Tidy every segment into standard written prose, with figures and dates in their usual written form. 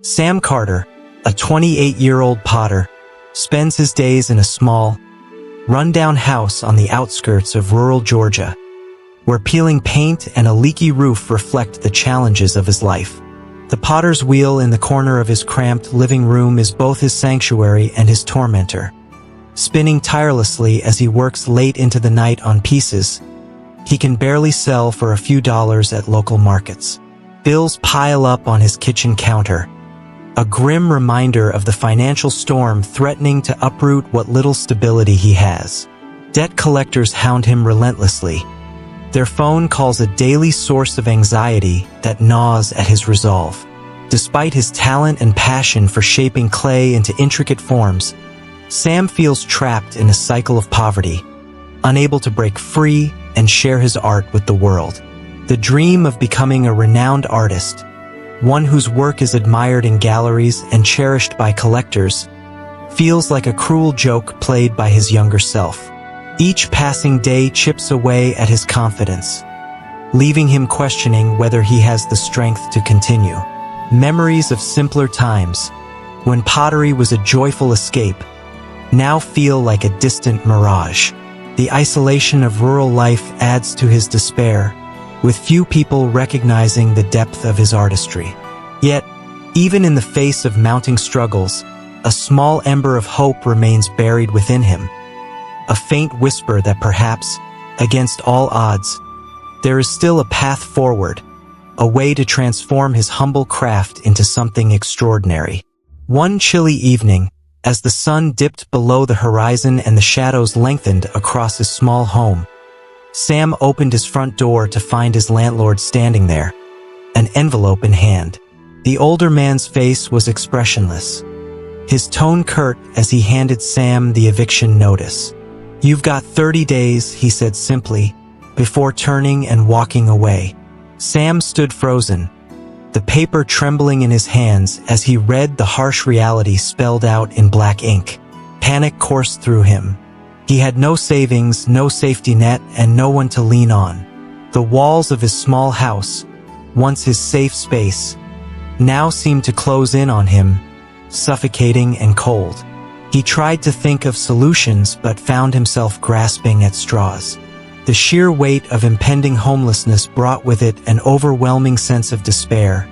Sam Carter, a 28-year-old potter, spends his days in a small, run-down house on the outskirts of rural Georgia, where peeling paint and a leaky roof reflect the challenges of his life. The potter's wheel in the corner of his cramped living room is both his sanctuary and his tormentor. Spinning tirelessly as he works late into the night on pieces he can barely sell for a few dollars at local markets. Bills pile up on his kitchen counter, a grim reminder of the financial storm threatening to uproot what little stability he has. Debt collectors hound him relentlessly, their phone calls a daily source of anxiety that gnaws at his resolve. Despite his talent and passion for shaping clay into intricate forms, Sam feels trapped in a cycle of poverty, unable to break free and share his art with the world. The dream of becoming a renowned artist, one whose work is admired in galleries and cherished by collectors, feels like a cruel joke played by his younger self. Each passing day chips away at his confidence, leaving him questioning whether he has the strength to continue. Memories of simpler times, when pottery was a joyful escape, now feel like a distant mirage. The isolation of rural life adds to his despair, with few people recognizing the depth of his artistry. Yet, even in the face of mounting struggles, a small ember of hope remains buried within him. A faint whisper that perhaps, against all odds, there is still a path forward, a way to transform his humble craft into something extraordinary. One chilly evening, as the sun dipped below the horizon and the shadows lengthened across his small home, Sam opened his front door to find his landlord standing there, an envelope in hand. The older man's face was expressionless, his tone curt as he handed Sam the eviction notice. "You've got 30 days, he said simply, before turning and walking away. Sam stood frozen, the paper trembling in his hands as he read the harsh reality spelled out in black ink. Panic coursed through him. He had no savings, no safety net, and no one to lean on. The walls of his small house, once his safe space, now seemed to close in on him, suffocating and cold. He tried to think of solutions but found himself grasping at straws. The sheer weight of impending homelessness brought with it an overwhelming sense of despair,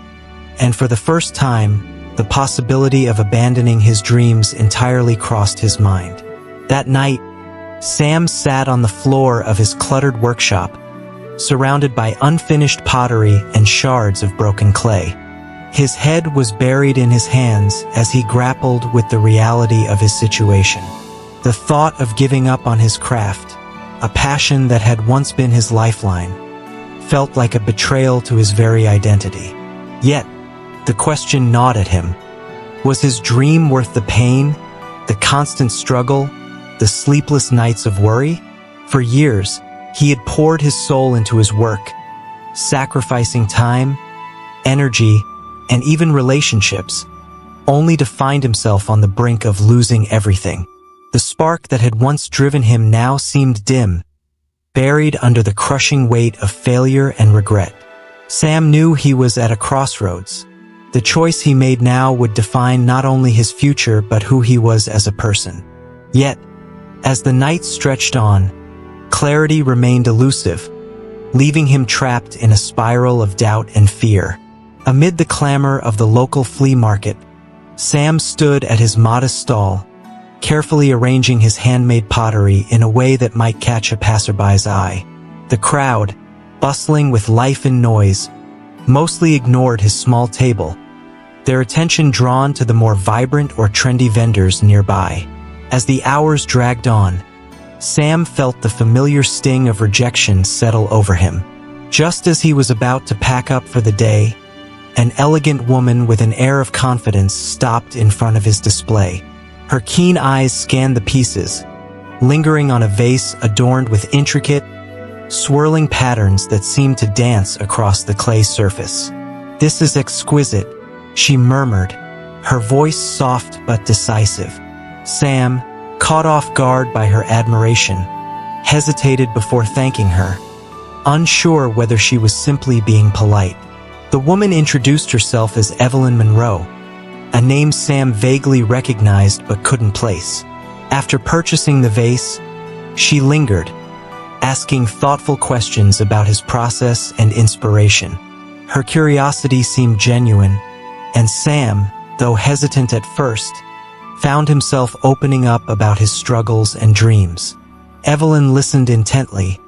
and for the first time, the possibility of abandoning his dreams entirely crossed his mind. That night, Sam sat on the floor of his cluttered workshop, surrounded by unfinished pottery and shards of broken clay. His head was buried in his hands as he grappled with the reality of his situation. The thought of giving up on his craft, a passion that had once been his lifeline, felt like a betrayal to his very identity. Yet, the question gnawed at him. Was his dream worth the pain, the constant struggle, the sleepless nights of worry? For years, he had poured his soul into his work, sacrificing time, energy, and even relationships, only to find himself on the brink of losing everything. The spark that had once driven him now seemed dim, buried under the crushing weight of failure and regret. Sam knew he was at a crossroads. The choice he made now would define not only his future but who he was as a person. Yet, as the night stretched on, clarity remained elusive, leaving him trapped in a spiral of doubt and fear. Amid the clamor of the local flea market, Sam stood at his modest stall, carefully arranging his handmade pottery in a way that might catch a passerby's eye. The crowd, bustling with life and noise, mostly ignored his small table, their attention drawn to the more vibrant or trendy vendors nearby. As the hours dragged on, Sam felt the familiar sting of rejection settle over him. Just as he was about to pack up for the day, an elegant woman with an air of confidence stopped in front of his display. Her keen eyes scanned the pieces, lingering on a vase adorned with intricate, swirling patterns that seemed to dance across the clay surface. "This is exquisite," she murmured, her voice soft but decisive. Sam, caught off guard by her admiration, hesitated before thanking her, unsure whether she was simply being polite. The woman introduced herself as Evelyn Monroe, a name Sam vaguely recognized but couldn't place. After purchasing the vase, she lingered, asking thoughtful questions about his process and inspiration. Her curiosity seemed genuine, and Sam, though hesitant at first, found himself opening up about his struggles and dreams. Evelyn listened intently,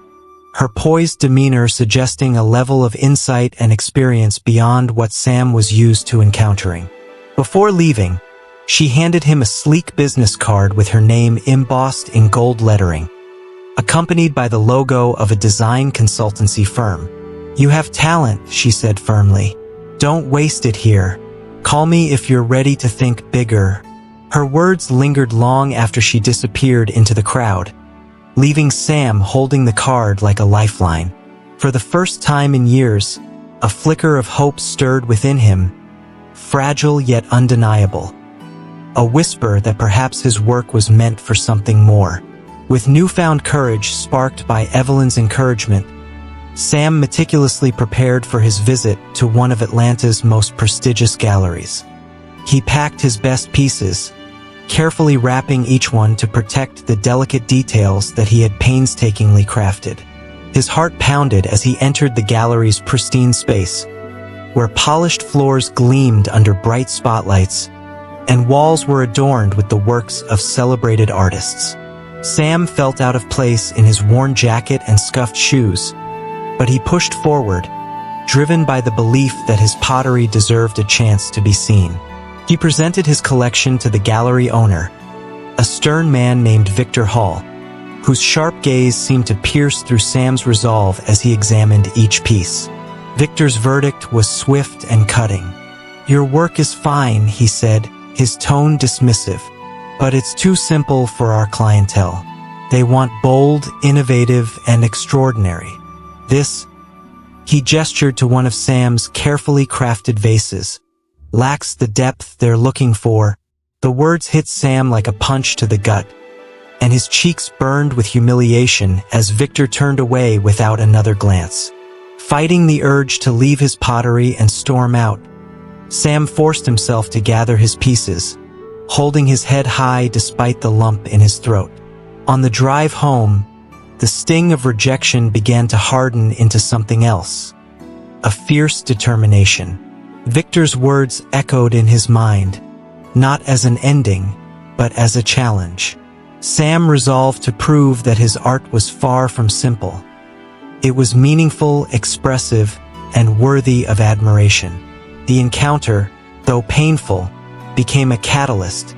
her poised demeanor suggesting a level of insight and experience beyond what Sam was used to encountering. Before leaving, she handed him a sleek business card with her name embossed in gold lettering, accompanied by the logo of a design consultancy firm. "You have talent," she said firmly. "Don't waste it here. Call me if you're ready to think bigger." Her words lingered long after she disappeared into the crowd, leaving Sam holding the card like a lifeline. For the first time in years, a flicker of hope stirred within him, fragile yet undeniable. A whisper that perhaps his work was meant for something more. With newfound courage sparked by Evelyn's encouragement, Sam meticulously prepared for his visit to one of Atlanta's most prestigious galleries. He packed his best pieces, carefully wrapping each one to protect the delicate details that he had painstakingly crafted. His heart pounded as he entered the gallery's pristine space, where polished floors gleamed under bright spotlights, and walls were adorned with the works of celebrated artists. Sam felt out of place in his worn jacket and scuffed shoes, but he pushed forward, driven by the belief that his pottery deserved a chance to be seen. He presented his collection to the gallery owner, a stern man named Victor Hall, whose sharp gaze seemed to pierce through Sam's resolve as he examined each piece. Victor's verdict was swift and cutting. "Your work is fine," he said, his tone dismissive, "but it's too simple for our clientele. They want bold, innovative, and extraordinary. This," he gestured to one of Sam's carefully crafted vases, "lacks the depth they're looking for." The words hit Sam like a punch to the gut, and his cheeks burned with humiliation as Victor turned away without another glance. Fighting the urge to leave his pottery and storm out, Sam forced himself to gather his pieces, holding his head high despite the lump in his throat. On the drive home, the sting of rejection began to harden into something else, a fierce determination. Victor's words echoed in his mind, not as an ending, but as a challenge. Sam resolved to prove that his art was far from simple. It was meaningful, expressive, and worthy of admiration. The encounter, though painful, became a catalyst,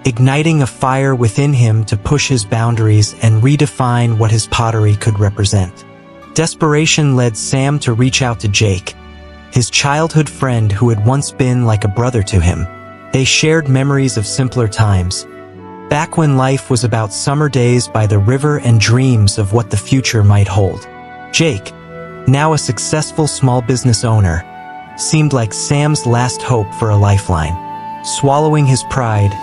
igniting a fire within him to push his boundaries and redefine what his pottery could represent. Desperation led Sam to reach out to Jake, his childhood friend who had once been like a brother to him. They shared memories of simpler times, back when life was about summer days by the river and dreams of what the future might hold. Jake, now a successful small business owner, seemed like Sam's last hope for a lifeline. Swallowing his pride,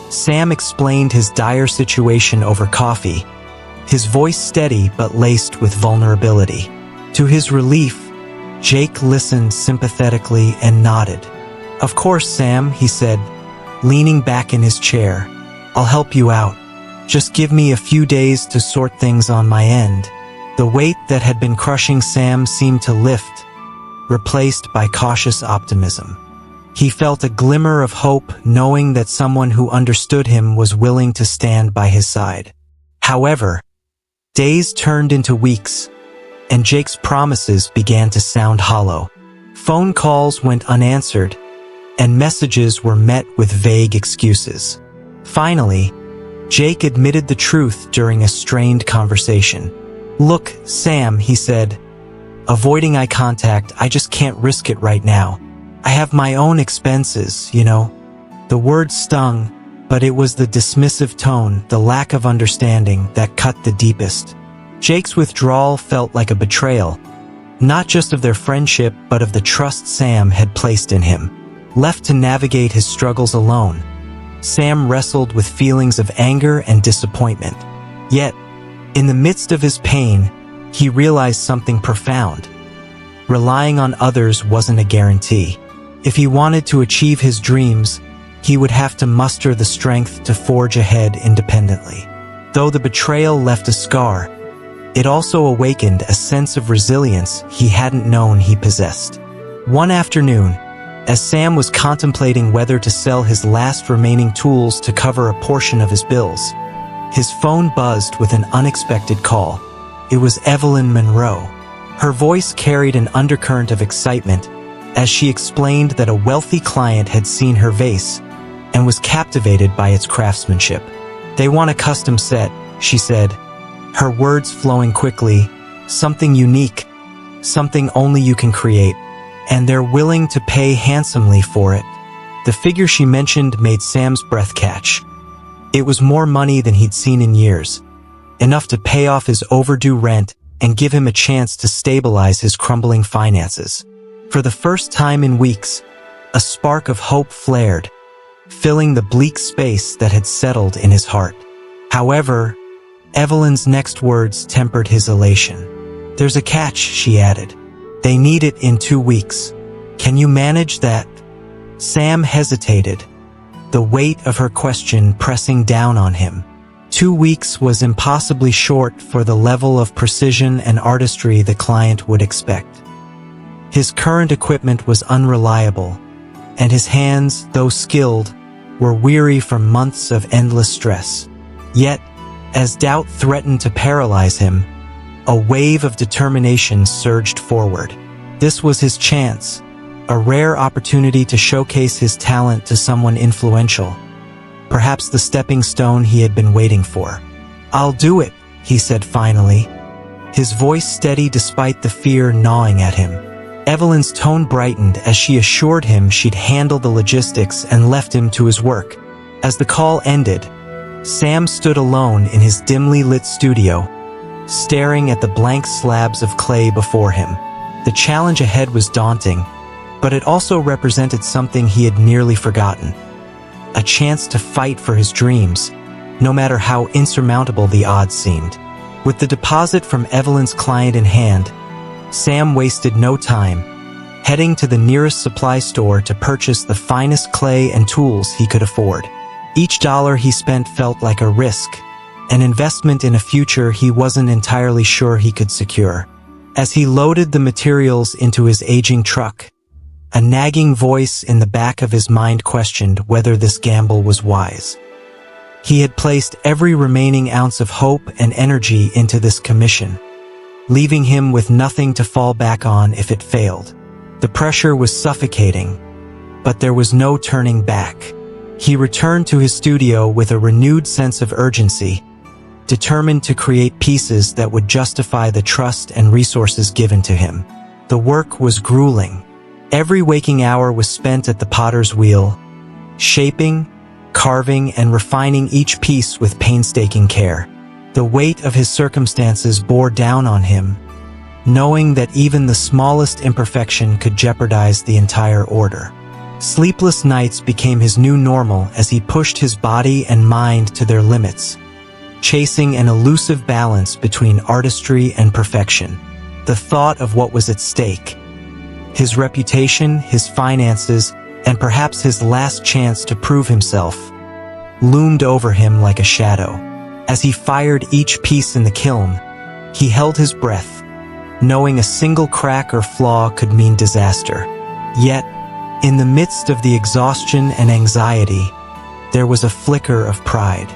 Sam explained his dire situation over coffee, his voice steady but laced with vulnerability. To his relief, Jake listened sympathetically and nodded. "Of course, Sam," he said, leaning back in his chair. "I'll help you out. Just give me a few days to sort things on my end." The weight that had been crushing Sam seemed to lift, replaced by cautious optimism. He felt a glimmer of hope knowing that someone who understood him was willing to stand by his side. However, days turned into weeks, and Jake's promises began to sound hollow. Phone calls went unanswered, and messages were met with vague excuses. Finally, Jake admitted the truth during a strained conversation. "Look, Sam," he said, avoiding eye contact, "I just can't risk it right now. I have my own expenses, you know." The words stung, but it was the dismissive tone, the lack of understanding, that cut the deepest. Jake's withdrawal felt like a betrayal, not just of their friendship but of the trust Sam had placed in him. Left to navigate his struggles alone, Sam wrestled with feelings of anger and disappointment. Yet, in the midst of his pain, he realized something profound. Relying on others wasn't a guarantee. If he wanted to achieve his dreams, he would have to muster the strength to forge ahead independently. Though the betrayal left a scar, it also awakened a sense of resilience he hadn't known he possessed. One afternoon, as Sam was contemplating whether to sell his last remaining tools to cover a portion of his bills, his phone buzzed with an unexpected call. It was Evelyn Monroe. Her voice carried an undercurrent of excitement as she explained that a wealthy client had seen her vase and was captivated by its craftsmanship. "They want a custom set," she said, her words flowing quickly, "something unique, something only you can create, and they're willing to pay handsomely for it." The figure she mentioned made Sam's breath catch. It was more money than he'd seen in years, enough to pay off his overdue rent and give him a chance to stabilize his crumbling finances. For the first time in weeks, a spark of hope flared, filling the bleak space that had settled in his heart. However, Evelyn's next words tempered his elation. "There's a catch," she added. "They need it in 2 weeks. Can you manage that?" Sam hesitated, the weight of her question pressing down on him. 2 weeks was impossibly short for the level of precision and artistry the client would expect. His current equipment was unreliable, and his hands, though skilled, were weary from months of endless stress. Yet, as doubt threatened to paralyze him, a wave of determination surged forward. This was his chance, a rare opportunity to showcase his talent to someone influential, perhaps the stepping stone he had been waiting for. "I'll do it," he said finally, his voice steady despite the fear gnawing at him. Evelyn's tone brightened as she assured him she'd handle the logistics and left him to his work. As the call ended, Sam stood alone in his dimly lit studio, staring at the blank slabs of clay before him. The challenge ahead was daunting, but it also represented something he had nearly forgotten: a chance to fight for his dreams, no matter how insurmountable the odds seemed. With the deposit from Evelyn's client in hand, Sam wasted no time, heading to the nearest supply store to purchase the finest clay and tools he could afford. Each dollar he spent felt like a risk, an investment in a future he wasn't entirely sure he could secure. As he loaded the materials into his aging truck, a nagging voice in the back of his mind questioned whether this gamble was wise. He had placed every remaining ounce of hope and energy into this commission, leaving him with nothing to fall back on if it failed. The pressure was suffocating, but there was no turning back. He returned to his studio with a renewed sense of urgency, determined to create pieces that would justify the trust and resources given to him. The work was grueling. Every waking hour was spent at the potter's wheel, shaping, carving, and refining each piece with painstaking care. The weight of his circumstances bore down on him, knowing that even the smallest imperfection could jeopardize the entire order. Sleepless nights became his new normal as he pushed his body and mind to their limits, chasing an elusive balance between artistry and perfection. The thought of what was at stake, his reputation, his finances, and perhaps his last chance to prove himself, loomed over him like a shadow. As he fired each piece in the kiln, he held his breath, knowing a single crack or flaw could mean disaster. Yet, in the midst of the exhaustion and anxiety, there was a flicker of pride.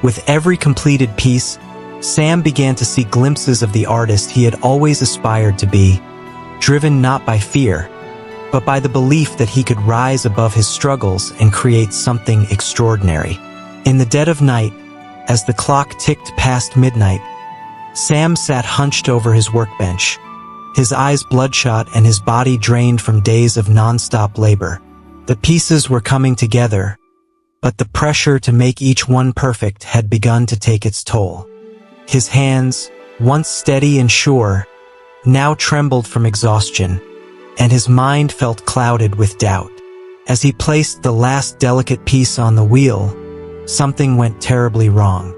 With every completed piece, Sam began to see glimpses of the artist he had always aspired to be, driven not by fear, but by the belief that he could rise above his struggles and create something extraordinary. In the dead of night, as the clock ticked past midnight, Sam sat hunched over his workbench, his eyes bloodshot and his body drained from days of non-stop labor. The pieces were coming together, but the pressure to make each one perfect had begun to take its toll. His hands, once steady and sure, now trembled from exhaustion, and his mind felt clouded with doubt. As he placed the last delicate piece on the wheel, something went terribly wrong.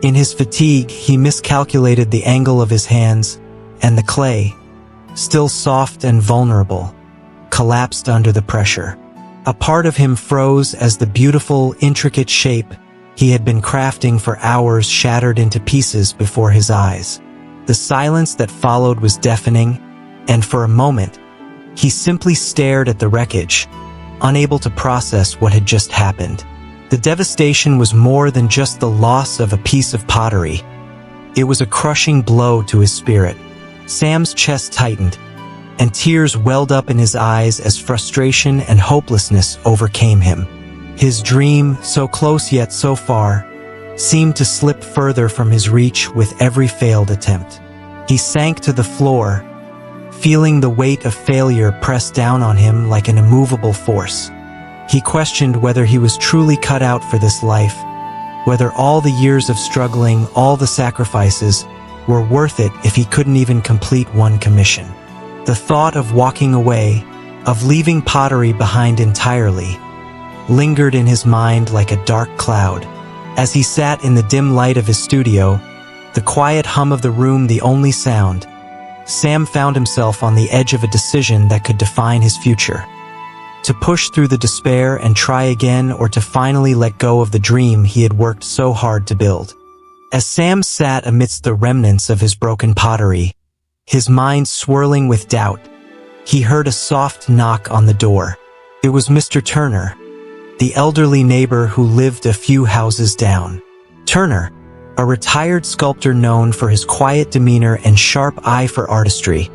In his fatigue, he miscalculated the angle of his hands, and the clay, still soft and vulnerable, collapsed under the pressure. A part of him froze as the beautiful, intricate shape he had been crafting for hours shattered into pieces before his eyes. The silence that followed was deafening, and for a moment, he simply stared at the wreckage, unable to process what had just happened. The devastation was more than just the loss of a piece of pottery. It was a crushing blow to his spirit. Sam's chest tightened, and tears welled up in his eyes as frustration and hopelessness overcame him. His dream, so close yet so far, seemed to slip further from his reach with every failed attempt. He sank to the floor, feeling the weight of failure press down on him like an immovable force. He questioned whether he was truly cut out for this life, whether all the years of struggling, all the sacrifices, were worth it if he couldn't even complete one commission. The thought of walking away, of leaving pottery behind entirely, lingered in his mind like a dark cloud. As he sat in the dim light of his studio, the quiet hum of the room the only sound, Sam found himself on the edge of a decision that could define his future. To push through the despair and try again, or to finally let go of the dream he had worked so hard to build. As Sam sat amidst the remnants of his broken pottery, his mind swirling with doubt, he heard a soft knock on the door. It was Mr. Turner, the elderly neighbor who lived a few houses down. Turner, a retired sculptor known for his quiet demeanor and sharp eye for artistry,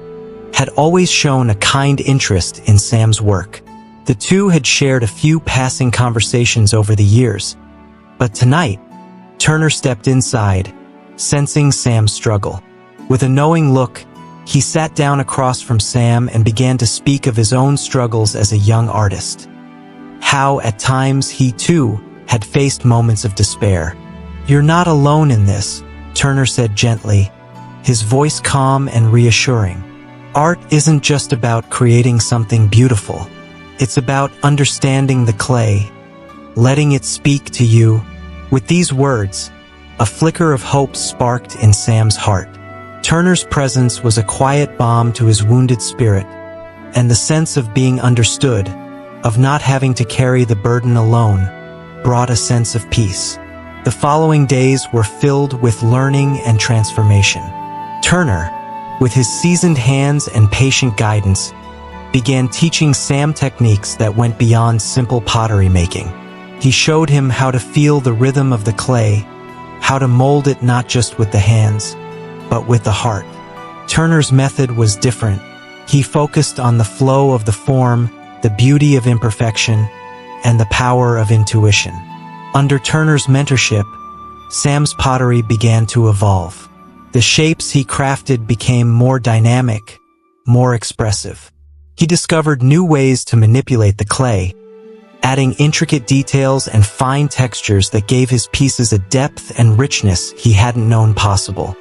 had always shown a kind interest in Sam's work. The two had shared a few passing conversations over the years, but tonight, Turner stepped inside, sensing Sam's struggle. With a knowing look, he sat down across from Sam and began to speak of his own struggles as a young artist. How, at times, he too had faced moments of despair. "You're not alone in this," Turner said gently, his voice calm and reassuring. "Art isn't just about creating something beautiful. It's about understanding the clay, letting it speak to you." With these words, a flicker of hope sparked in Sam's heart. Turner's presence was a quiet balm to his wounded spirit, and the sense of being understood, of not having to carry the burden alone, brought a sense of peace. The following days were filled with learning and transformation. Turner, with his seasoned hands and patient guidance, began teaching Sam techniques that went beyond simple pottery making. He showed him how to feel the rhythm of the clay, how to mold it not just with the hands, but with the heart. Turner's method was different. He focused on the flow of the form, the beauty of imperfection, and the power of intuition. Under Turner's mentorship, Sam's pottery began to evolve. The shapes he crafted became more dynamic, more expressive. He discovered new ways to manipulate the clay, adding intricate details and fine textures that gave his pieces a depth and richness he hadn't known possible.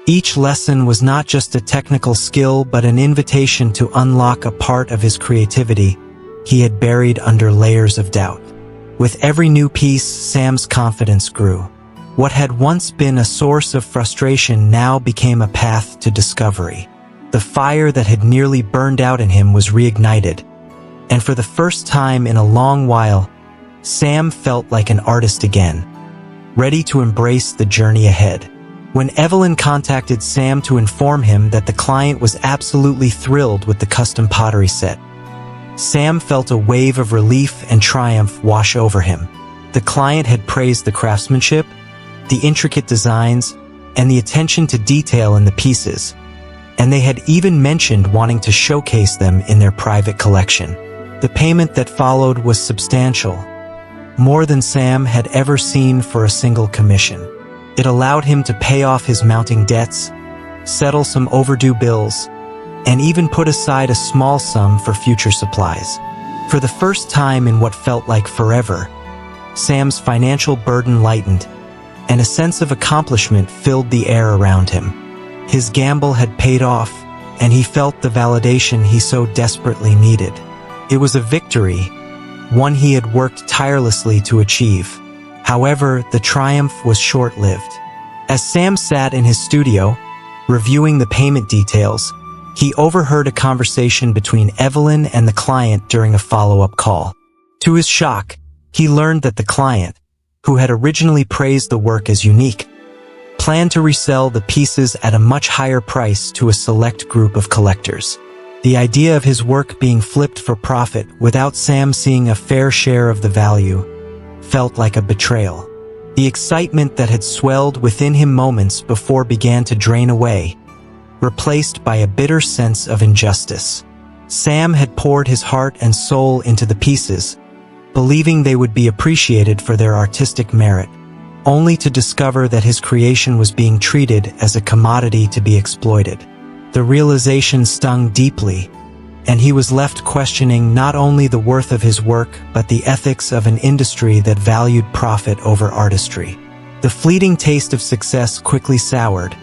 Each lesson was not just a technical skill, but an invitation to unlock a part of his creativity he had buried under layers of doubt. With every new piece, Sam's confidence grew. What had once been a source of frustration now became a path to discovery. The fire that had nearly burned out in him was reignited, and for the first time in a long while, Sam felt like an artist again, ready to embrace the journey ahead. When Evelyn contacted Sam to inform him that the client was absolutely thrilled with the custom pottery set, Sam felt a wave of relief and triumph wash over him. The client had praised the craftsmanship, the intricate designs, and the attention to detail in the pieces, and they had even mentioned wanting to showcase them in their private collection. The payment that followed was substantial, more than Sam had ever seen for a single commission. It allowed him to pay off his mounting debts, settle some overdue bills, and even put aside a small sum for future supplies. For the first time in what felt like forever, Sam's financial burden lightened, and a sense of accomplishment filled the air around him. His gamble had paid off, and he felt the validation he so desperately needed. It was a victory, one he had worked tirelessly to achieve. However, the triumph was short-lived. As Sam sat in his studio, reviewing the payment details, he overheard a conversation between Evelyn and the client during a follow-up call. To his shock, he learned that the client, who had originally praised the work as unique, planned to resell the pieces at a much higher price to a select group of collectors. The idea of his work being flipped for profit without Sam seeing a fair share of the value felt like a betrayal. The excitement that had swelled within him moments before began to drain away, replaced by a bitter sense of injustice. Sam had poured his heart and soul into the pieces, believing they would be appreciated for their artistic merit, only to discover that his creation was being treated as a commodity to be exploited. The realization stung deeply, and he was left questioning not only the worth of his work but the ethics of an industry that valued profit over artistry. The fleeting taste of success quickly soured,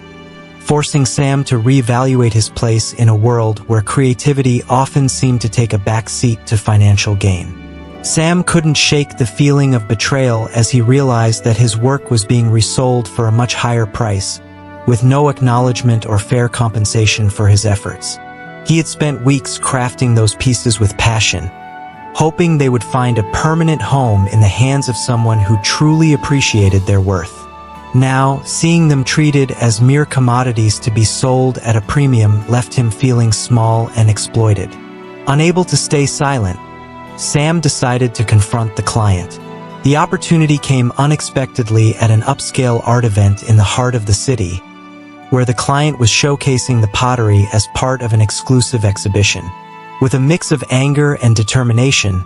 forcing Sam to reevaluate his place in a world where creativity often seemed to take a back seat to financial gain. Sam couldn't shake the feeling of betrayal as he realized that his work was being resold for a much higher price, with no acknowledgement or fair compensation for his efforts. He had spent weeks crafting those pieces with passion, hoping they would find a permanent home in the hands of someone who truly appreciated their worth. Now, seeing them treated as mere commodities to be sold at a premium left him feeling small and exploited. Unable to stay silent, Sam decided to confront the client. The opportunity came unexpectedly at an upscale art event in the heart of the city, where the client was showcasing the pottery as part of an exclusive exhibition. With a mix of anger and determination,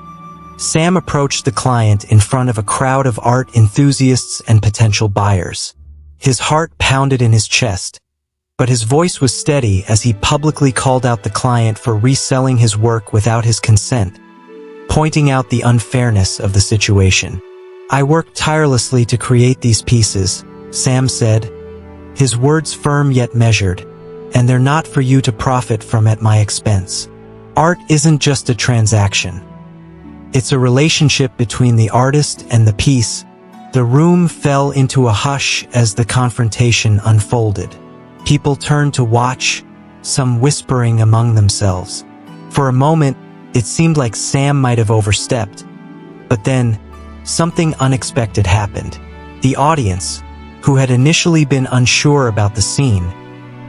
Sam approached the client in front of a crowd of art enthusiasts and potential buyers. His heart pounded in his chest, but his voice was steady as he publicly called out the client for reselling his work without his consent, pointing out the unfairness of the situation. "I worked tirelessly to create these pieces," Sam said, his words firm yet measured, "and they're not for you to profit from at my expense. Art isn't just a transaction. It's a relationship between the artist and the piece." The room fell into a hush as the confrontation unfolded. People turned to watch, some whispering among themselves. For a moment, it seemed like Sam might have overstepped. But then, something unexpected happened. The audience, who had initially been unsure about the scene,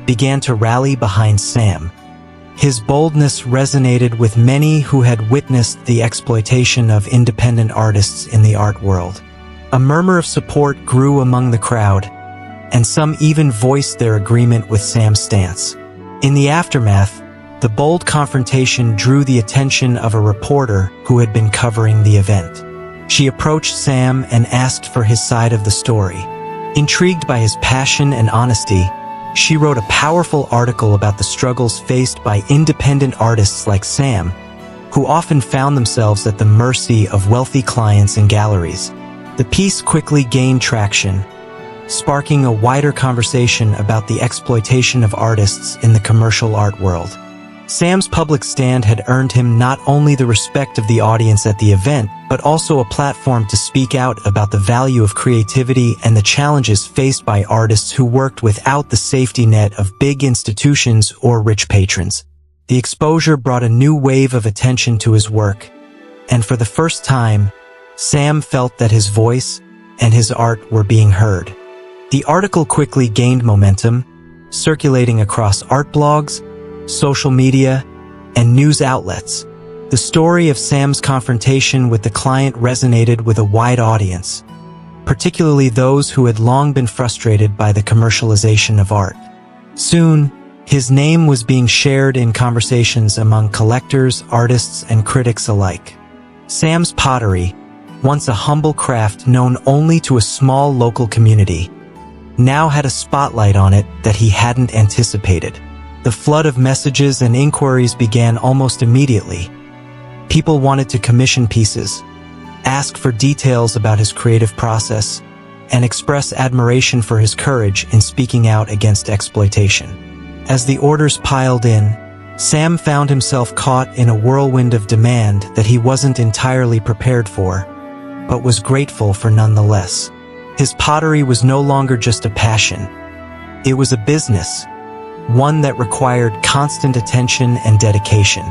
began to rally behind Sam. His boldness resonated with many who had witnessed the exploitation of independent artists in the art world. A murmur of support grew among the crowd, and some even voiced their agreement with Sam's stance. In the aftermath, the bold confrontation drew the attention of a reporter who had been covering the event. She approached Sam and asked for his side of the story. Intrigued by his passion and honesty, she wrote a powerful article about the struggles faced by independent artists like Sam, who often found themselves at the mercy of wealthy clients and galleries. The piece quickly gained traction, sparking a wider conversation about the exploitation of artists in the commercial art world. Sam's public stand had earned him not only the respect of the audience at the event, but also a platform to speak out about the value of creativity and the challenges faced by artists who worked without the safety net of big institutions or rich patrons. The exposure brought a new wave of attention to his work, and for the first time, Sam felt that his voice and his art were being heard. The article quickly gained momentum, circulating across art blogs, social media, and news outlets. The story of Sam's confrontation with the client resonated with a wide audience, particularly those who had long been frustrated by the commercialization of art. Soon, his name was being shared in conversations among collectors, artists, and critics alike. Sam's pottery, once a humble craft known only to a small local community, now had a spotlight on it that he hadn't anticipated. The flood of messages and inquiries began almost immediately. People wanted to commission pieces, ask for details about his creative process, and express admiration for his courage in speaking out against exploitation. As the orders piled in, Sam found himself caught in a whirlwind of demand that he wasn't entirely prepared for, but was grateful for nonetheless. His pottery was no longer just a passion. It was a business, one that required constant attention and dedication.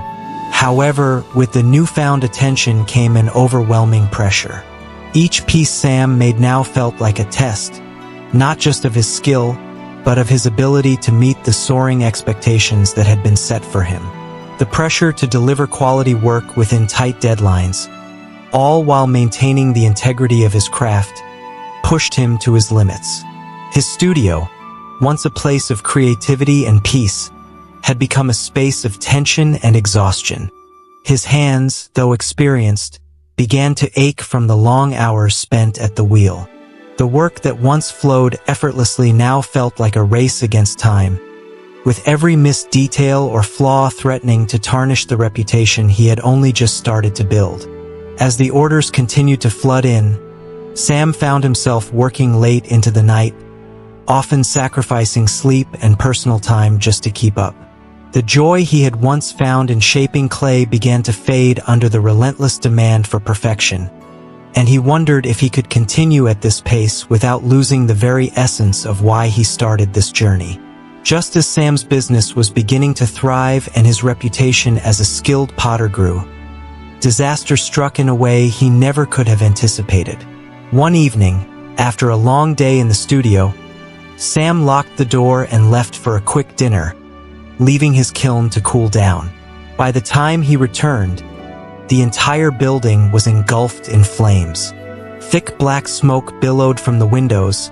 However, with the newfound attention came an overwhelming pressure. Each piece Sam made now felt like a test, not just of his skill, but of his ability to meet the soaring expectations that had been set for him. The pressure to deliver quality work within tight deadlines, all while maintaining the integrity of his craft, pushed him to his limits. His studio, once a place of creativity and peace, had become a space of tension and exhaustion. His hands, though experienced, began to ache from the long hours spent at the wheel. The work that once flowed effortlessly now felt like a race against time, with every missed detail or flaw threatening to tarnish the reputation he had only just started to build. As the orders continued to flood in, Sam found himself working late into the night, often sacrificing sleep and personal time just to keep up. The joy he had once found in shaping clay began to fade under the relentless demand for perfection, and he wondered if he could continue at this pace without losing the very essence of why he started this journey. Just as Sam's business was beginning to thrive and his reputation as a skilled potter grew, disaster struck in a way he never could have anticipated. One evening, after a long day in the studio, Sam locked the door and left for a quick dinner, leaving his kiln to cool down. By the time he returned, the entire building was engulfed in flames. Thick black smoke billowed from the windows,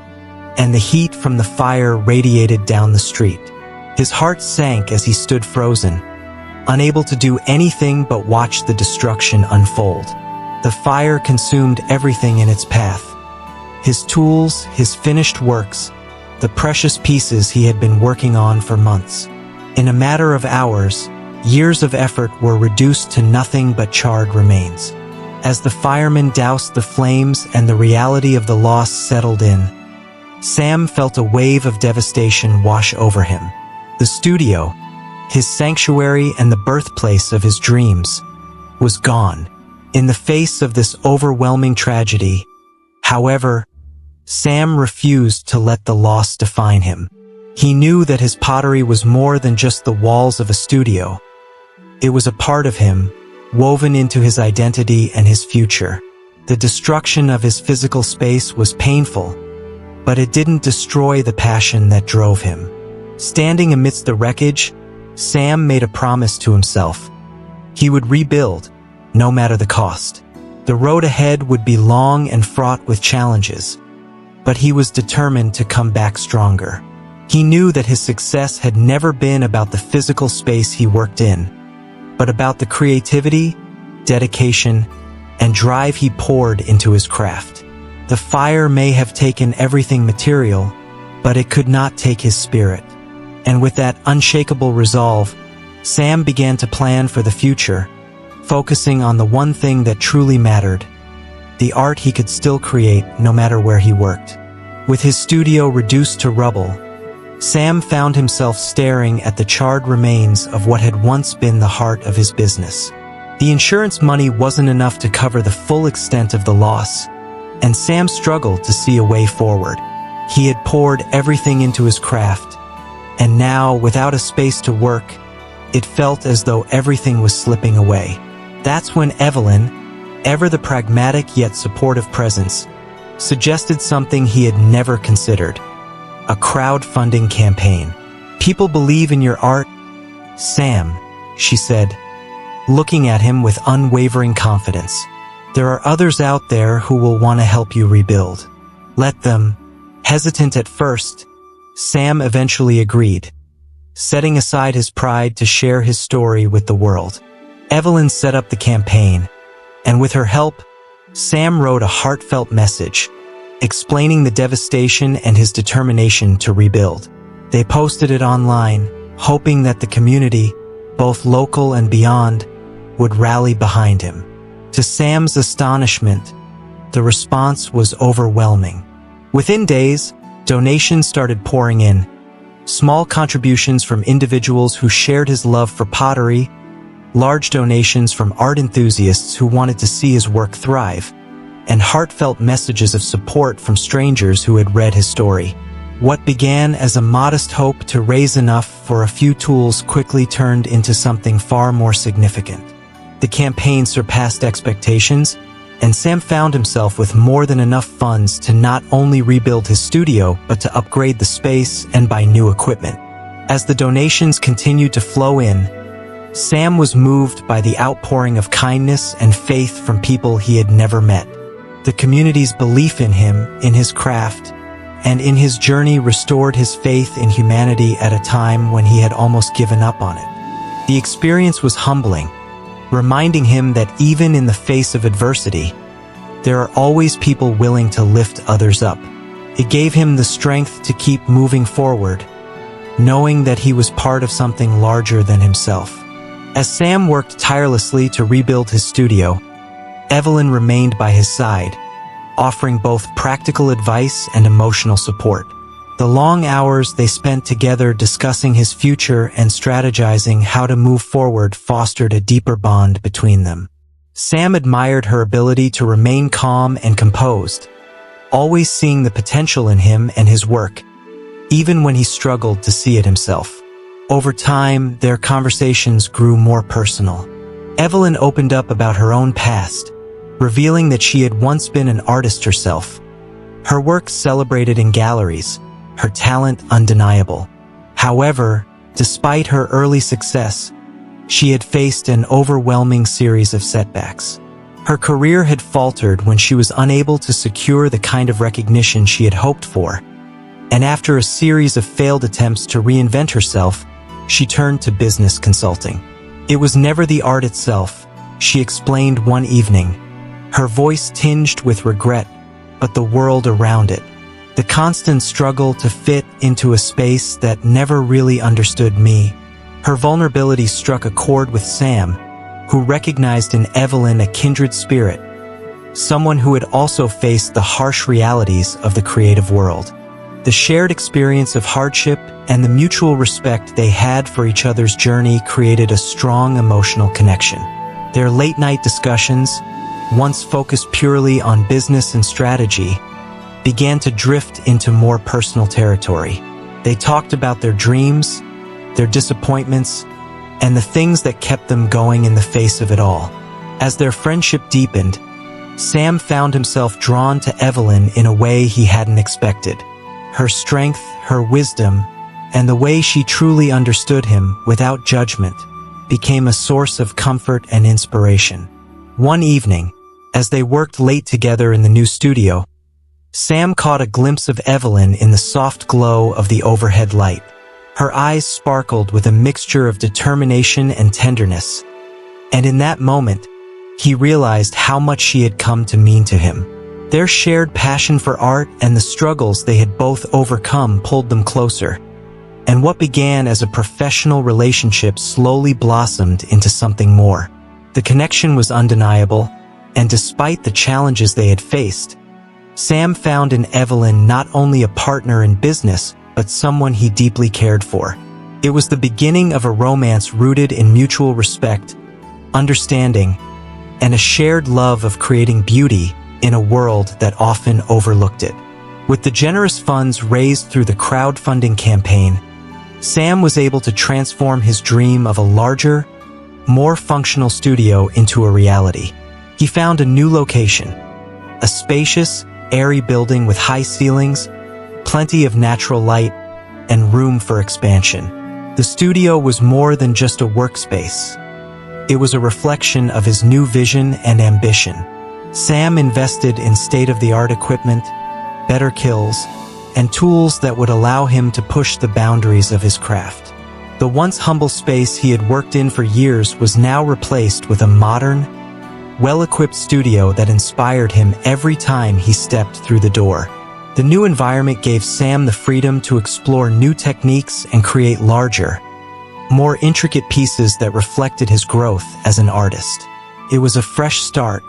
and the heat from the fire radiated down the street. His heart sank as he stood frozen, unable to do anything but watch the destruction unfold. The fire consumed everything in its path. His tools, his finished works, the precious pieces he had been working on for months. In a matter of hours, years of effort were reduced to nothing but charred remains. As the firemen doused the flames and the reality of the loss settled in, Sam felt a wave of devastation wash over him. The studio, his sanctuary and the birthplace of his dreams, was gone. In the face of this overwhelming tragedy, however, Sam refused to let the loss define him. He knew that his pottery was more than just the walls of a studio. It was a part of him, woven into his identity and his future. The destruction of his physical space was painful, but it didn't destroy the passion that drove him. Standing amidst the wreckage, Sam made a promise to himself. He would rebuild, no matter the cost. The road ahead would be long and fraught with challenges, but he was determined to come back stronger. He knew that his success had never been about the physical space he worked in, but about the creativity, dedication, and drive he poured into his craft. The fire may have taken everything material, but it could not take his spirit. And with that unshakable resolve, Sam began to plan for the future, focusing on the one thing that truly mattered, the art he could still create no matter where he worked. With his studio reduced to rubble, Sam found himself staring at the charred remains of what had once been the heart of his business. The insurance money wasn't enough to cover the full extent of the loss, and Sam struggled to see a way forward. He had poured everything into his craft, and now, without a space to work, it felt as though everything was slipping away. That's when Evelyn, ever the pragmatic yet supportive presence, suggested something he had never considered: a crowdfunding campaign. "People believe in your art, Sam," she said, looking at him with unwavering confidence. "There are others out there who will want to help you rebuild. Let them." Hesitant at first, Sam eventually agreed, setting aside his pride to share his story with the world. Evelyn set up the campaign, and with her help, Sam wrote a heartfelt message, explaining the devastation and his determination to rebuild. They posted it online, hoping that the community, both local and beyond, would rally behind him. To Sam's astonishment, the response was overwhelming. Within days, donations started pouring in. Small contributions from individuals who shared his love for pottery, large donations from art enthusiasts who wanted to see his work thrive, and heartfelt messages of support from strangers who had read his story. What began as a modest hope to raise enough for a few tools quickly turned into something far more significant. The campaign surpassed expectations, and Sam found himself with more than enough funds to not only rebuild his studio, but to upgrade the space and buy new equipment. As the donations continued to flow in, Sam was moved by the outpouring of kindness and faith from people he had never met. The community's belief in him, in his craft, and in his journey restored his faith in humanity at a time when he had almost given up on it. The experience was humbling, reminding him that even in the face of adversity, there are always people willing to lift others up. It gave him the strength to keep moving forward, knowing that he was part of something larger than himself. As Sam worked tirelessly to rebuild his studio, Evelyn remained by his side, offering both practical advice and emotional support. The long hours they spent together discussing his future and strategizing how to move forward fostered a deeper bond between them. Sam admired her ability to remain calm and composed, always seeing the potential in him and his work, even when he struggled to see it himself. Over time, their conversations grew more personal. Evelyn opened up about her own past, revealing that she had once been an artist herself. Her work celebrated in galleries, her talent undeniable. However, despite her early success, she had faced an overwhelming series of setbacks. Her career had faltered when she was unable to secure the kind of recognition she had hoped for, and after a series of failed attempts to reinvent herself, she turned to business consulting. It was never the art itself, she explained one evening, her voice tinged with regret, but the world around it. The constant struggle to fit into a space that never really understood me. Her vulnerability struck a chord with Sam, who recognized in Evelyn a kindred spirit, someone who had also faced the harsh realities of the creative world. The shared experience of hardship and the mutual respect they had for each other's journey created a strong emotional connection. Their late-night discussions, once focused purely on business and strategy, began to drift into more personal territory. They talked about their dreams, their disappointments, and the things that kept them going in the face of it all. As their friendship deepened, Sam found himself drawn to Evelyn in a way he hadn't expected. Her strength, her wisdom, and the way she truly understood him without judgment became a source of comfort and inspiration. One evening, as they worked late together in the new studio, Sam caught a glimpse of Evelyn in the soft glow of the overhead light. Her eyes sparkled with a mixture of determination and tenderness, and in that moment, he realized how much she had come to mean to him. Their shared passion for art and the struggles they had both overcome pulled them closer, and what began as a professional relationship slowly blossomed into something more. The connection was undeniable, and despite the challenges they had faced, Sam found in Evelyn not only a partner in business, but someone he deeply cared for. It was the beginning of a romance rooted in mutual respect, understanding, and a shared love of creating beauty in a world that often overlooked it. With the generous funds raised through the crowdfunding campaign, Sam was able to transform his dream of a larger, more functional studio into a reality. He found a new location, a spacious, airy building with high ceilings, plenty of natural light, and room for expansion. The studio was more than just a workspace. It was a reflection of his new vision and ambition. Sam invested in state-of-the-art equipment, better kilns, and tools that would allow him to push the boundaries of his craft. The once humble space he had worked in for years was now replaced with a modern, well-equipped studio that inspired him every time he stepped through the door. The new environment gave Sam the freedom to explore new techniques and create larger, more intricate pieces that reflected his growth as an artist. It was a fresh start,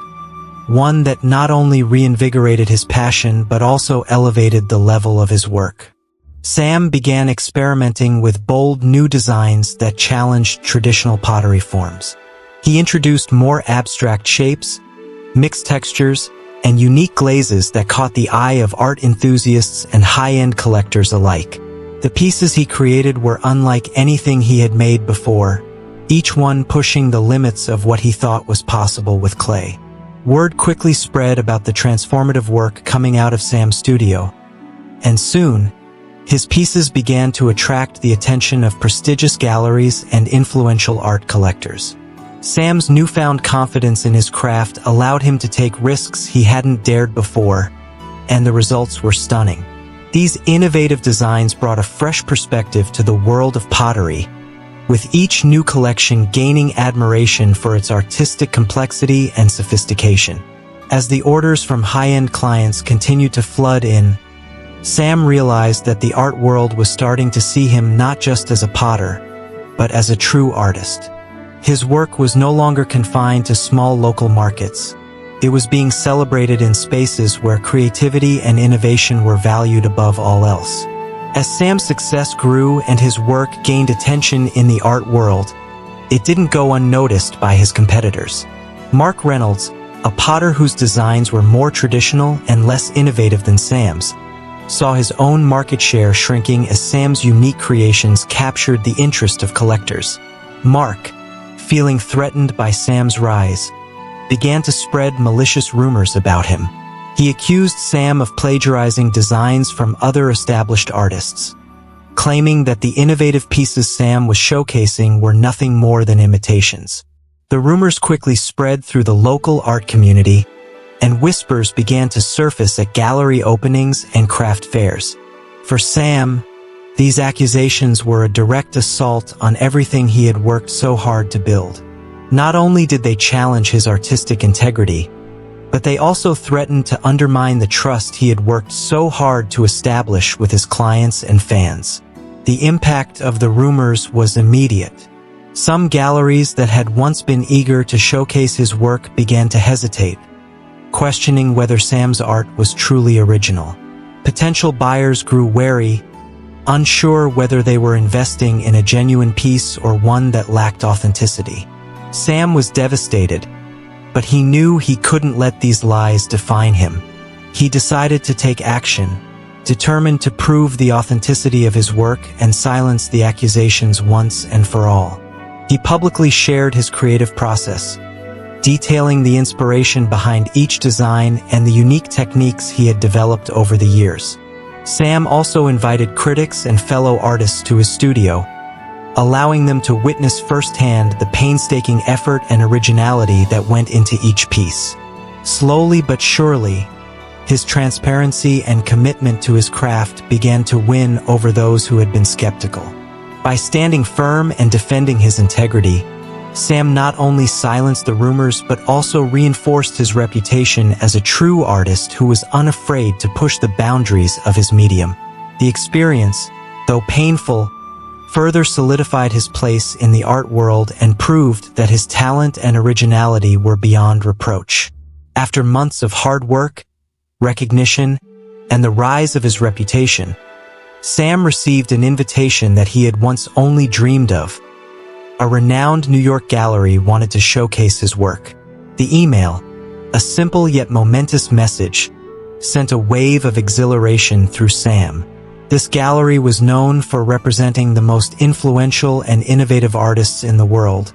one that not only reinvigorated his passion but also elevated the level of his work. Sam began experimenting with bold new designs that challenged traditional pottery forms. He introduced more abstract shapes, mixed textures, and unique glazes that caught the eye of art enthusiasts and high-end collectors alike. The pieces he created were unlike anything he had made before, each one pushing the limits of what he thought was possible with clay. Word quickly spread about the transformative work coming out of Sam's studio, and soon, his pieces began to attract the attention of prestigious galleries and influential art collectors. Sam's newfound confidence in his craft allowed him to take risks he hadn't dared before, and the results were stunning. These innovative designs brought a fresh perspective to the world of pottery, with each new collection gaining admiration for its artistic complexity and sophistication. As the orders from high-end clients continued to flood in, Sam realized that the art world was starting to see him not just as a potter, but as a true artist. His work was no longer confined to small local markets. It was being celebrated in spaces where creativity and innovation were valued above all else. As Sam's success grew and his work gained attention in the art world, it didn't go unnoticed by his competitors. Mark Reynolds, a potter whose designs were more traditional and less innovative than Sam's, saw his own market share shrinking as Sam's unique creations captured the interest of collectors. Mark, feeling threatened by Sam's rise, began to spread malicious rumors about him. He accused Sam of plagiarizing designs from other established artists, claiming that the innovative pieces Sam was showcasing were nothing more than imitations. The rumors quickly spread through the local art community, and whispers began to surface at gallery openings and craft fairs. For Sam, these accusations were a direct assault on everything he had worked so hard to build. Not only did they challenge his artistic integrity, but they also threatened to undermine the trust he had worked so hard to establish with his clients and fans. The impact of the rumors was immediate. Some galleries that had once been eager to showcase his work began to hesitate, questioning whether Sam's art was truly original. Potential buyers grew wary, unsure whether they were investing in a genuine piece or one that lacked authenticity. Sam was devastated, but he knew he couldn't let these lies define him. He decided to take action, determined to prove the authenticity of his work and silence the accusations once and for all. He publicly shared his creative process, detailing the inspiration behind each design and the unique techniques he had developed over the years. Sam also invited critics and fellow artists to his studio, allowing them to witness firsthand the painstaking effort and originality that went into each piece. Slowly but surely, his transparency and commitment to his craft began to win over those who had been skeptical. By standing firm and defending his integrity, Sam not only silenced the rumors but also reinforced his reputation as a true artist who was unafraid to push the boundaries of his medium. The experience, though painful, further solidified his place in the art world and proved that his talent and originality were beyond reproach. After months of hard work, recognition, and the rise of his reputation, Sam received an invitation that he had once only dreamed of. A renowned New York gallery wanted to showcase his work. The email, a simple yet momentous message, sent a wave of exhilaration through Sam. This gallery was known for representing the most influential and innovative artists in the world,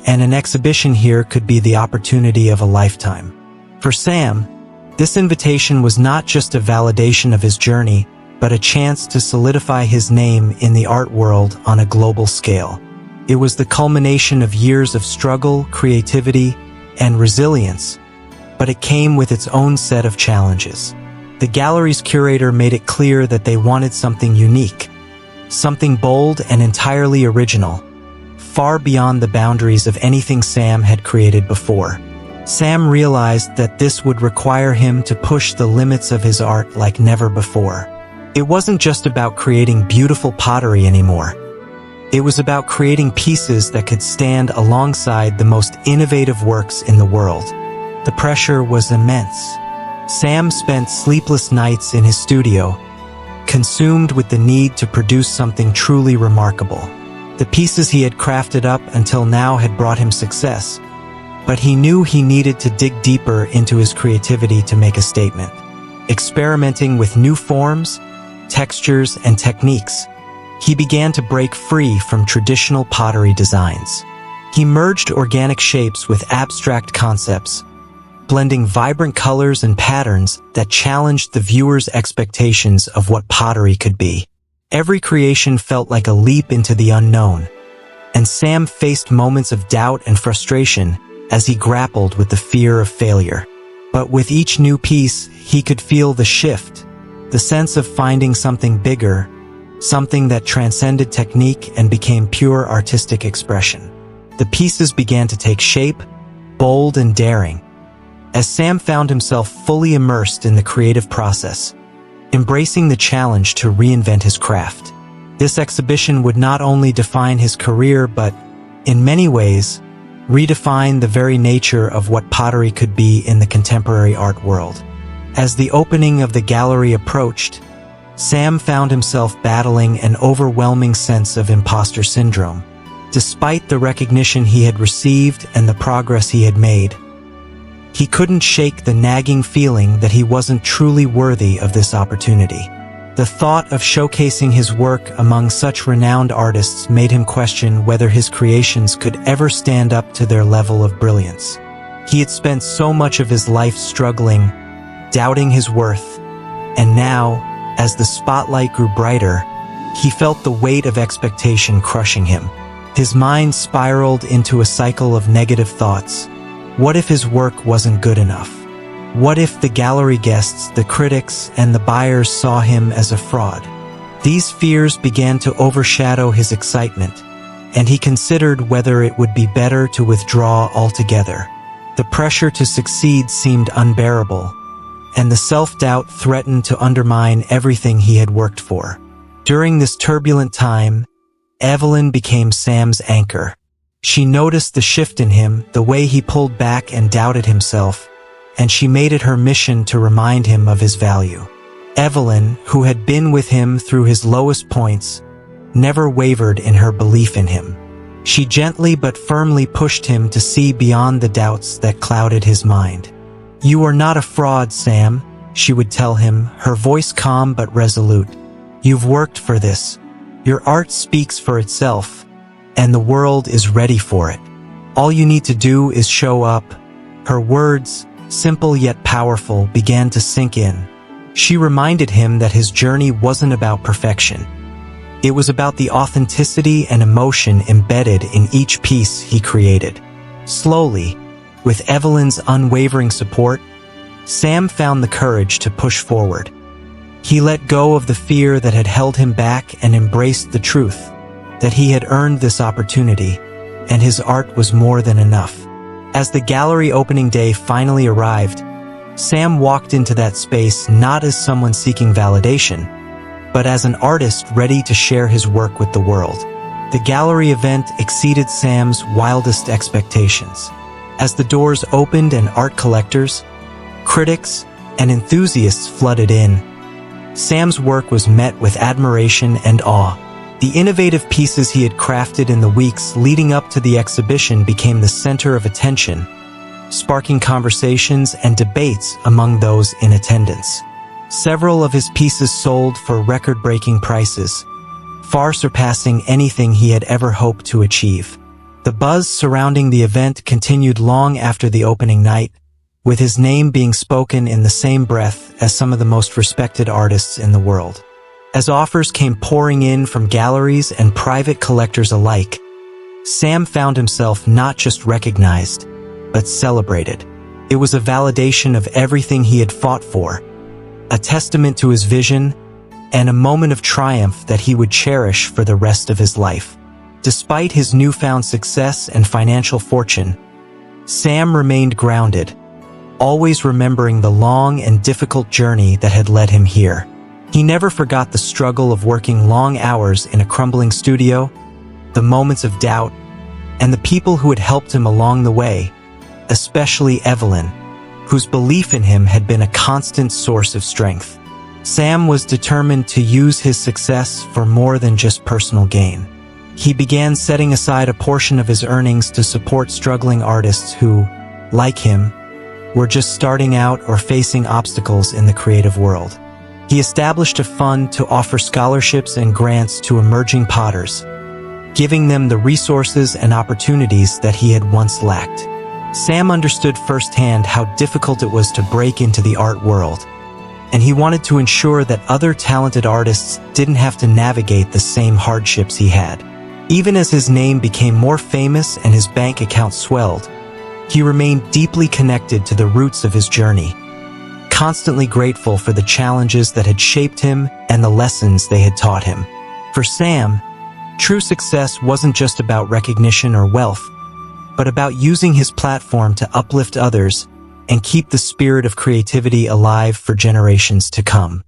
and an exhibition here could be the opportunity of a lifetime. For Sam, this invitation was not just a validation of his journey, but a chance to solidify his name in the art world on a global scale. It was the culmination of years of struggle, creativity, and resilience, but it came with its own set of challenges. The gallery's curator made it clear that they wanted something unique, something bold and entirely original, far beyond the boundaries of anything Sam had created before. Sam realized that this would require him to push the limits of his art like never before. It wasn't just about creating beautiful pottery anymore. It was about creating pieces that could stand alongside the most innovative works in the world. The pressure was immense. Sam spent sleepless nights in his studio, consumed with the need to produce something truly remarkable. The pieces he had crafted up until now had brought him success, but he knew he needed to dig deeper into his creativity to make a statement. Experimenting with new forms, textures, and techniques, he began to break free from traditional pottery designs. He merged organic shapes with abstract concepts, blending vibrant colors and patterns that challenged the viewer's expectations of what pottery could be. Every creation felt like a leap into the unknown, and Sam faced moments of doubt and frustration as he grappled with the fear of failure. But with each new piece, he could feel the shift, the sense of finding something bigger, something that transcended technique and became pure artistic expression. The pieces began to take shape, bold and daring, as Sam found himself fully immersed in the creative process, embracing the challenge to reinvent his craft. This exhibition would not only define his career but, in many ways, redefine the very nature of what pottery could be in the contemporary art world. As the opening of the gallery approached, Sam found himself battling an overwhelming sense of imposter syndrome. Despite the recognition he had received and the progress he had made, he couldn't shake the nagging feeling that he wasn't truly worthy of this opportunity. The thought of showcasing his work among such renowned artists made him question whether his creations could ever stand up to their level of brilliance. He had spent so much of his life struggling, doubting his worth, and now, as the spotlight grew brighter, he felt the weight of expectation crushing him. His mind spiraled into a cycle of negative thoughts. What if his work wasn't good enough? What if the gallery guests, the critics, and the buyers saw him as a fraud? These fears began to overshadow his excitement, and he considered whether it would be better to withdraw altogether. The pressure to succeed seemed unbearable, and the self-doubt threatened to undermine everything he had worked for. During this turbulent time, Evelyn became Sam's anchor. She noticed the shift in him, the way he pulled back and doubted himself, and she made it her mission to remind him of his value. Evelyn, who had been with him through his lowest points, never wavered in her belief in him. She gently but firmly pushed him to see beyond the doubts that clouded his mind. "You are not a fraud, Sam," she would tell him, her voice calm but resolute. "You've worked for this. Your art speaks for itself, and the world is ready for it. All you need to do is show up." Her words, simple yet powerful, began to sink in. She reminded him that his journey wasn't about perfection. It was about the authenticity and emotion embedded in each piece he created. Slowly, with Evelyn's unwavering support, Sam found the courage to push forward. He let go of the fear that had held him back and embraced the truth that he had earned this opportunity, and his art was more than enough. As the gallery opening day finally arrived, Sam walked into that space not as someone seeking validation, but as an artist ready to share his work with the world. The gallery event exceeded Sam's wildest expectations. As the doors opened and art collectors, critics, and enthusiasts flooded in, Sam's work was met with admiration and awe. The innovative pieces he had crafted in the weeks leading up to the exhibition became the center of attention, sparking conversations and debates among those in attendance. Several of his pieces sold for record-breaking prices, far surpassing anything he had ever hoped to achieve. The buzz surrounding the event continued long after the opening night, with his name being spoken in the same breath as some of the most respected artists in the world. As offers came pouring in from galleries and private collectors alike, Sam found himself not just recognized, but celebrated. It was a validation of everything he had fought for, a testament to his vision, and a moment of triumph that he would cherish for the rest of his life. Despite his newfound success and financial fortune, Sam remained grounded, always remembering the long and difficult journey that had led him here. He never forgot the struggle of working long hours in a crumbling studio, the moments of doubt, and the people who had helped him along the way, especially Evelyn, whose belief in him had been a constant source of strength. Sam was determined to use his success for more than just personal gain. He began setting aside a portion of his earnings to support struggling artists who, like him, were just starting out or facing obstacles in the creative world. He established a fund to offer scholarships and grants to emerging potters, giving them the resources and opportunities that he had once lacked. Sam understood firsthand how difficult it was to break into the art world, and he wanted to ensure that other talented artists didn't have to navigate the same hardships he had. Even as his name became more famous and his bank account swelled, he remained deeply connected to the roots of his journey, constantly grateful for the challenges that had shaped him and the lessons they had taught him. For Sam, true success wasn't just about recognition or wealth, but about using his platform to uplift others and keep the spirit of creativity alive for generations to come.